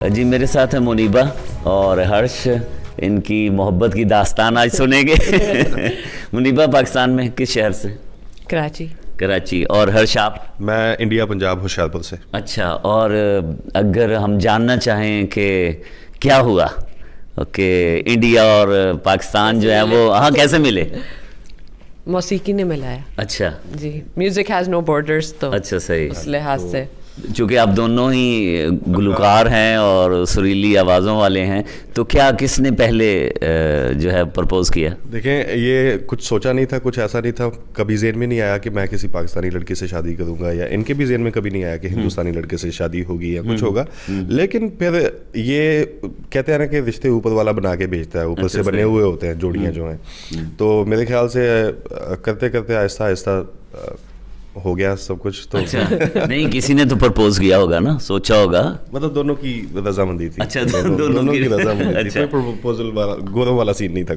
جی میرے ساتھ ہے منیبہ اور ہرش، ان کی محبت کی داستان آج سنیں گے۔ منیبہ پاکستان میں کس شہر سے؟ کراچی۔ اور ہرش آپ؟ میں انڈیا پنجاب ہوشیارپور سے۔ اچھا، اور اگر ہم جاننا چاہیں کہ کیا ہوا کہ انڈیا اور پاکستان جو ہے وہ ہاں کیسے ملے؟ موسیقی نے ملایا۔ اچھا جی، میوزک ہیز نو بارڈرز، تو اچھا صحیح، اس لحاظ سے چونکہ آپ دونوں ہی گلوکار ہیں اور سریلی آوازوں والے ہیں، تو کیا کس نے پہلے جو ہے پرپوز کیا؟ دیکھیں، یہ کچھ سوچا نہیں تھا، کچھ ایسا نہیں تھا، کبھی ذہن میں نہیں آیا کہ میں کسی پاکستانی لڑکی سے شادی کروں گا، یا ان کے بھی ذہن میں کبھی نہیں آیا کہ ہندوستانی لڑکے سے شادی ہوگی یا کچھ ہوگا۔ لیکن پھر یہ کہتے ہیں نا کہ رشتے اوپر والا بنا کے بھیجتا ہے، اوپر سے بنے ہوئے ہوتے ہیں جوڑیاں جو ہیں، تو میرے خیال سے کرتے کرتے آہستہ آہستہ ہو گیا سب کچھ۔ تو نہیں، کسی نے تو پرپوز کیا ہوگا نا، سوچا ہوگا، مطلب دونوں کی رضامندی تھی۔ اچھا، دونوں کی رضامندی تھی، کوئی پرپوزل والا گوروں والا سین نہیں تھا۔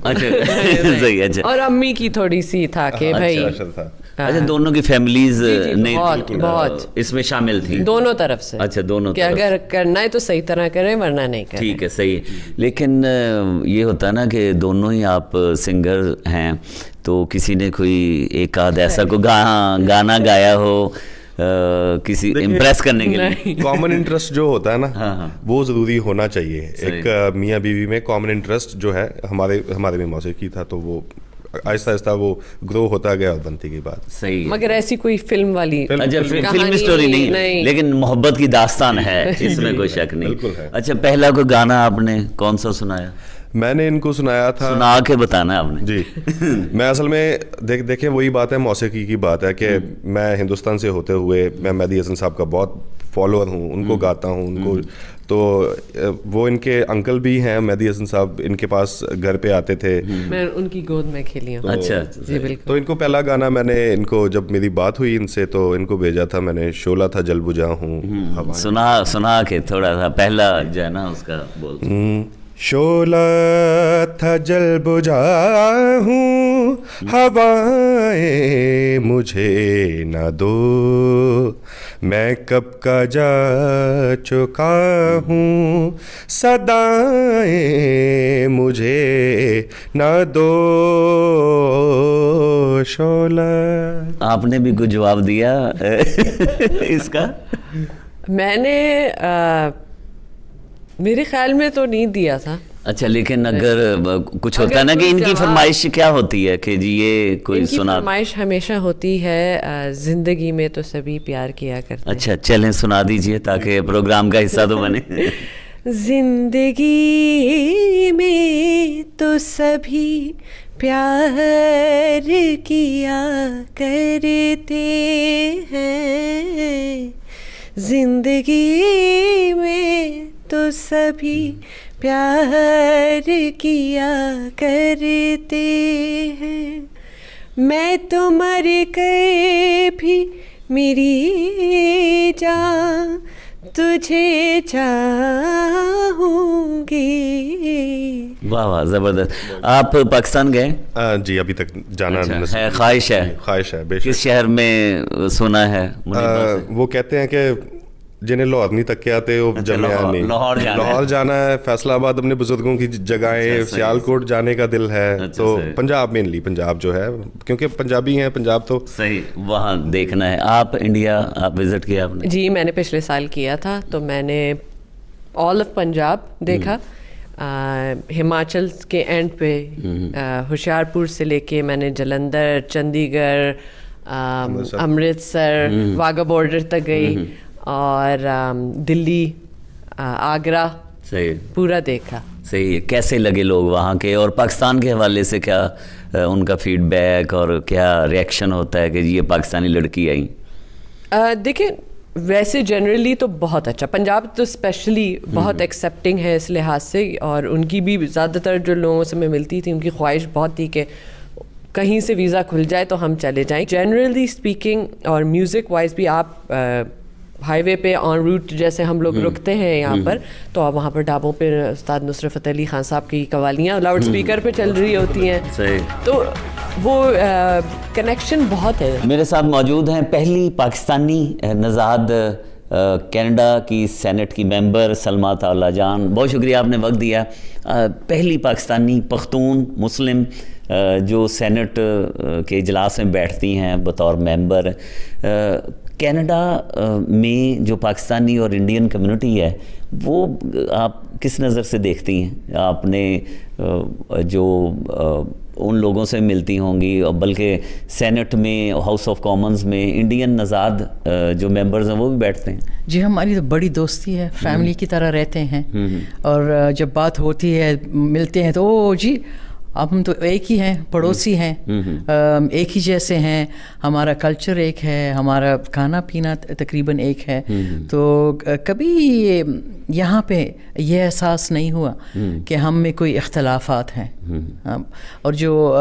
صحیح، اچھا، اور امی کی تھوڑی سی تھا کہ بھائی اچھا دونوں کی فیملیز بہت اس میں شامل تھیں، دونوں طرف سے۔ اچھا دونوں کہ اگر کرنا ہے تو صحیح طرح کریں، ورنہ نہیں کریں۔ ٹھیک ہے، صحیح۔ لیکن یہ ہوتا ہے نا کہ دونوں ہی آپ سنگر ہیں، تو کسی نے کوئی ایک آدھ ایسا کو گانا گایا ہو کسی امپریس کرنے کے لیے؟ کامن انٹرسٹ جو ہوتا ہے نا وہ ضروری ہونا چاہیے۔ ایک میاں بیوی میں کامن انٹرسٹ جو ہے، ہمارے میں موسیقی تھا، تو وہ آہستہ آہستہ وہ گرو ہوتا گیا اور بنتی گئی بات۔ صحیح، مگر ایسی کوئی فلم والی فلمی سٹوری نہیں، لیکن محبت کی داستان ہے، اس میں کوئی شک نہیں۔ بالکل ہے۔ اچھا، پہلا کوئی گانا آپ نے کون سا سنایا؟ میں نے ان کو سنایا تھا، سنا کے بتانا آپ نے۔ جی میں اصل میں دیکھیں وہی بات ہے، موسیقی کی بات ہے کہ میں ہندوستان سے ہوتے ہوئے میں مہدی حسن صاحب کا بہت فالوور ہوں، ان کو گاتا ہوں، ان کو، تو وہ ان کے انکل بھی ہیں مہدی حسن صاحب، ان کے پاس گھر پہ آتے تھے، میں ان کی گود میں کھیلی ہوں۔ اچھا جی بالکل۔ تو ان کو پہلا گانا میں نے ان کو، جب میری بات ہوئی ان سے، تو ان کو بھیجا تھا میں نے، شعلہ تھا جل بجھا ہوں۔ سنا کے تھوڑا سا پہلا جو ہے نا اس کا بول۔ شعلہ تھا جل بجھا ہوں، ہوائیں مجھے نہ دو، میں کب کا جا چکا ہوں، صدائیں مجھے نہ دو، شعلہ۔ آپ نے بھی کچھ جواب دیا اس کا؟ میں نے میرے خیال میں تو نہیں دیا تھا۔ اچھا، لیکن اگر کچھ ہوتا ہے نا کہ ان کی فرمائش کیا ہوتی ہے کہ جی یہ کوئی سنا؟ ان کی فرمائش ہمیشہ ہوتی ہے زندگی میں تو سبھی پیار کیا کرتے ہیں۔ اچھا چلیں سنا دیجئے تاکہ پروگرام کا حصہ تو بنے۔ زندگی میں تو سبھی پیار کیا کرتے ہیں، زندگی میں تو سبھی پیار کیا کرتے ہیں، میں تو مر کے بھی میری جان تجھے چاہوں گی۔ واہ واہ، زبردست۔ آپ پاکستان گئے؟ جی ابھی تک جانا ہے، خواہش ہے؟ خواہش ہے، بے شک۔ کس شہر میں سنا ہے؟ وہ کہتے ہیں کہ جنہیں لاہور نہیں تک کے آتے وہ جمعہ نہیں، لاہور جانا ہے، فیصلہ آباد اپنے بزرگوں کی جگہیں، سیالکوٹ جانے کا دل ہے، تو پنجاب مینلی پنجاب جو ہے، کیونکہ پنجابی ہیں پنجاب، تو صحیح وہاں دیکھنا ہے۔ آپ انڈیا آپ وزٹ کیا آپ نے؟ جی میں نے پچھلے سال کیا تھا، تو میں نے آل آف پنجاب دیکھا، ہماچل کے اینڈ پہ ہوشیارپور سے لے کے میں نے جلندر، چندی گڑھ، امرتسر، واگا بارڈر تک گئی، اور دلی، آگرہ، صحیح پورا دیکھا۔ صحیح۔ کیسے لگے لوگ وہاں کے، اور پاکستان کے حوالے سے کیا ان کا فیڈ بیک اور کیا ریئیکشن ہوتا ہے کہ یہ پاکستانی لڑکی آئی؟ دیکھیں ویسے جنرلی تو بہت اچھا، پنجاب تو اسپیشلی بہت ایکسیپٹنگ ہے اس لحاظ سے، اور ان کی بھی زیادہ تر جو لوگوں سے میں ملتی تھی ان کی خواہش بہت تھی کہ کہیں سے ویزا کھل جائے تو ہم چلے جائیں۔ جنرلی اسپیکنگ اور میوزک وائز بھی، آپ ہائی وے پہ آن روٹ جیسے ہم لوگ رکتے ہیں یہاں پر، تو وہاں پر ڈھابوں پہ استاد نصرت فتح علی خان صاحب کی قوالیاں لاؤڈ اسپیکر پہ چل رہی ہوتی ہیں، تو وہ کنیکشن بہت ہے۔ میرے ساتھ موجود ہیں پہلی پاکستانی نژاد کینیڈا کی سینٹ کی ممبر سلمیٰ طاولہ جان، بہت شکریہ آپ نے وقت دیا. پہلی پاکستانی پختون مسلم جو سینٹ کے اجلاس میں بیٹھتی ہیں بطور ممبر. کینیڈا میں جو پاکستانی اور انڈین کمیونٹی ہے وہ آپ کس نظر سے دیکھتی ہیں؟ آپ نے جو ان لوگوں سے ملتی ہوں گی، اور بلکہ سینٹ میں، ہاؤس آف کامنز میں انڈین نژاد جو ممبرز ہیں وہ بھی بیٹھتے ہیں. جی ہماری تو بڑی دوستی ہے، فیملی کی طرح رہتے ہیں، اور جب بات ہوتی ہے ملتے ہیں تو او جی اب ہم تو ایک ہی ہیں، پڑوسی ہیں، ایک ہی جیسے ہیں، ہمارا کلچر ایک ہے، ہمارا کھانا پینا تقریباً ایک ہے. تو کبھی یہاں پہ یہ احساس نہیں ہوا کہ ہم میں کوئی اختلافات ہیں. اور جو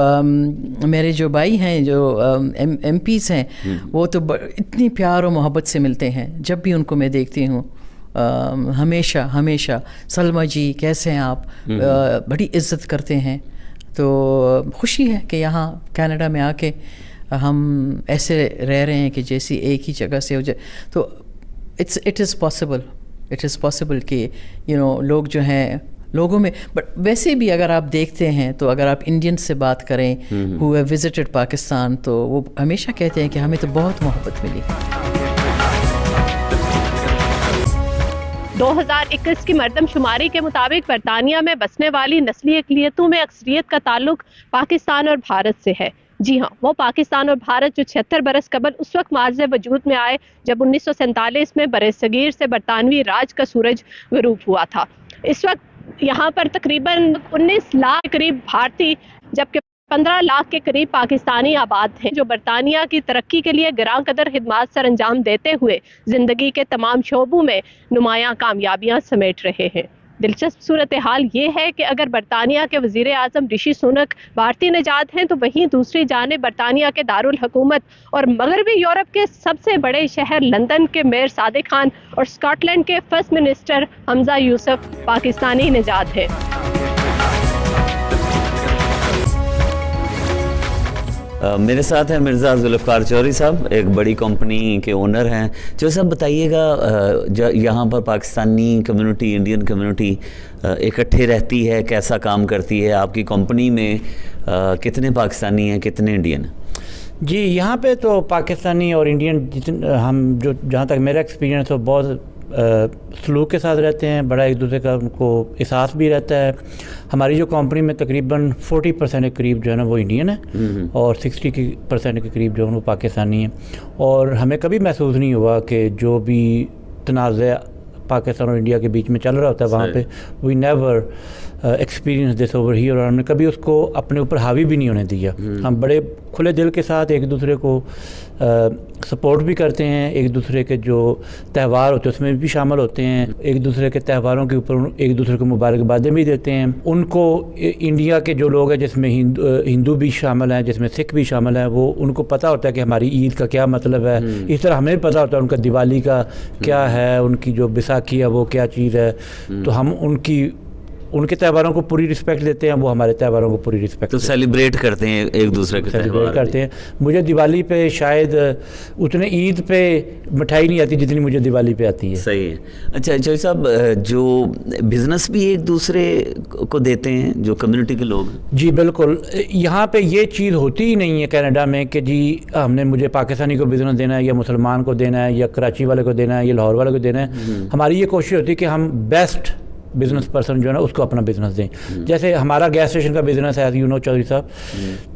میرے جو بھائی ہیں جو ایم پیز ہیں وہ تو اتنی پیار و محبت سے ملتے ہیں. جب بھی ان کو میں دیکھتی ہوں ہمیشہ سلمیٰ جی کیسے ہیں آپ، بڑی عزت کرتے ہیں. تو خوشی ہے کہ یہاں کینیڈا میں آ کے ہم ایسے رہ رہے ہیں کہ جیسی ایک ہی جگہ سے ہو جائے. تو اٹ از پاسبل کہ لوگ جو ہیں لوگوں میں. بٹ ویسے بھی اگر آپ دیکھتے ہیں تو اگر آپ انڈین سے بات کریں ہو ہیو وزٹڈ پاکستان تو وہ ہمیشہ کہتے ہیں کہ ہمیں تو بہت محبت ملی. 2021 کی مردم شماری کے مطابق برطانیہ میں بسنے والی نسلی اقلیتوں میں اکثریت کا تعلق پاکستان اور بھارت سے ہے. جی ہاں، وہ پاکستان اور بھارت جو 76 برس قبل اس وقت معاذ وجود میں آئے جب 1947 میں برصغیر سے برطانوی راج کا سورج غروب ہوا تھا. اس وقت یہاں پر تقریباً 19 لاکھ کے قریب بھارتی جبکہ 15 لاکھ کے قریب پاکستانی آباد ہیں جو برطانیہ کی ترقی کے لیے گراں قدر خدمات سر انجام دیتے ہوئے زندگی کے تمام شعبوں میں نمایاں کامیابیاں سمیٹ رہے ہیں. دلچسپ صورتحال یہ ہے کہ اگر برطانیہ کے وزیر اعظم رشی سونک بھارتی نژاد ہیں تو وہیں دوسری جانب برطانیہ کے دارالحکومت اور مغربی یورپ کے سب سے بڑے شہر لندن کے میئر صادق خان اور اسکاٹ لینڈ کے فرسٹ منسٹر حمزہ یوسف پاکستانی نژاد ہیں. میرے ساتھ ہیں مرزا ذوالفقار چوہدری صاحب، ایک بڑی کمپنی کے اونر ہیں. چوہدری صاحب بتائیے گا یہاں پر پاکستانی کمیونٹی، انڈین کمیونٹی اکٹھے رہتی ہے، کیسا کام کرتی ہے؟ آپ کی کمپنی میں کتنے پاکستانی ہیں، کتنے انڈین ہیں؟ جی یہاں پہ تو پاکستانی اور انڈین جہاں تک میرا ایکسپیرینس ہو بہت سلوک کے ساتھ رہتے ہیں، بڑا ایک دوسرے کا ان کو احساس بھی رہتا ہے. ہماری جو کمپنی میں تقریباً 40% کے قریب جو ہے نا وہ انڈین ہے اور 60% کے قریب جو ہے وہ پاکستانی ہیں. اور ہمیں کبھی محسوس نہیں ہوا کہ جو بھی تنازع پاکستان اور انڈیا کے بیچ میں چل رہا ہوتا ہے وہاں پہ we never experience this over here, اور ہم نے کبھی اس کو اپنے اوپر حاوی بھی نہیں ہونے دیا. ہم بڑے کھلے دل کے ساتھ ایک دوسرے کو سپورٹ بھی کرتے ہیں، ایک دوسرے کے جو تہوار ہوتے ہیں اس میں بھی شامل ہوتے ہیں، ایک دوسرے کے تہواروں کے اوپر ایک دوسرے کو مبارکبادیں بھی دیتے ہیں. ان کو انڈیا کے جو لوگ ہیں جس میں ہندو بھی شامل ہیں، جس میں سکھ بھی شامل ہیں، وہ ان کو پتہ ہوتا ہے کہ ہماری عید کا کیا مطلب ہے. اس طرح ہمیں بھی پتہ ہوتا ہے ان کا دیوالی کا کیا ہے، ان کی جو بیساکھی ہے وہ کیا چیز ہے. تو ہم ان کے تہواروں کو پوری رسپیکٹ دیتے ہیں، وہ ہمارے تہواروں کو پوری رسپیکٹ تو سیلیبریٹ کرتے ہیں ایک دوسرے کے سیلیبریٹ کرتے ہیں. مجھے دیوالی پہ شاید اتنے عید پہ مٹھائی نہیں آتی جتنی مجھے دیوالی پہ آتی ہے. صحیح ہے. اچھا چوہدری صاحب، جو بزنس بھی ایک دوسرے کو دیتے ہیں جو کمیونٹی کے لوگ؟ جی بالکل، یہاں پہ یہ چیز ہوتی ہی نہیں ہے کینیڈا میں کہ جی مجھے پاکستانی کو بزنس دینا ہے یا مسلمان کو دینا ہے یا کراچی والے کو دینا ہے یا لاہور والے کو دینا ہے. ہماری یہ کوشش ہوتی ہے کہ ہم بیسٹ بزنس پرسن جو ہے نا اس کو اپنا بزنس دیں. جیسے ہمارا گیس اسٹیشن کا بزنس ہے چوہدری صاحب،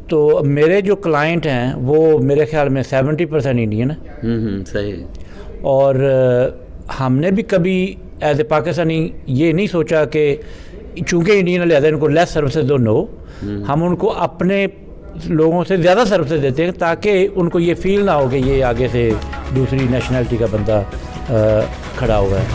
تو میرے جو کلائنٹ ہیں وہ میرے خیال میں 70% انڈین ہیں. صحیح. اور ہم نے بھی کبھی ایز اے پاکستانی یہ نہیں سوچا کہ چونکہ انڈین لہٰذا ان کو لیس سروسز دو. نو، ہم ان کو اپنے لوگوں سے زیادہ سروسز دیتے ہیں تاکہ ان کو یہ فیل نہ ہو کہ یہ آگے سے دوسری نیشنلٹی کا بندہ کھڑا ہوا ہے.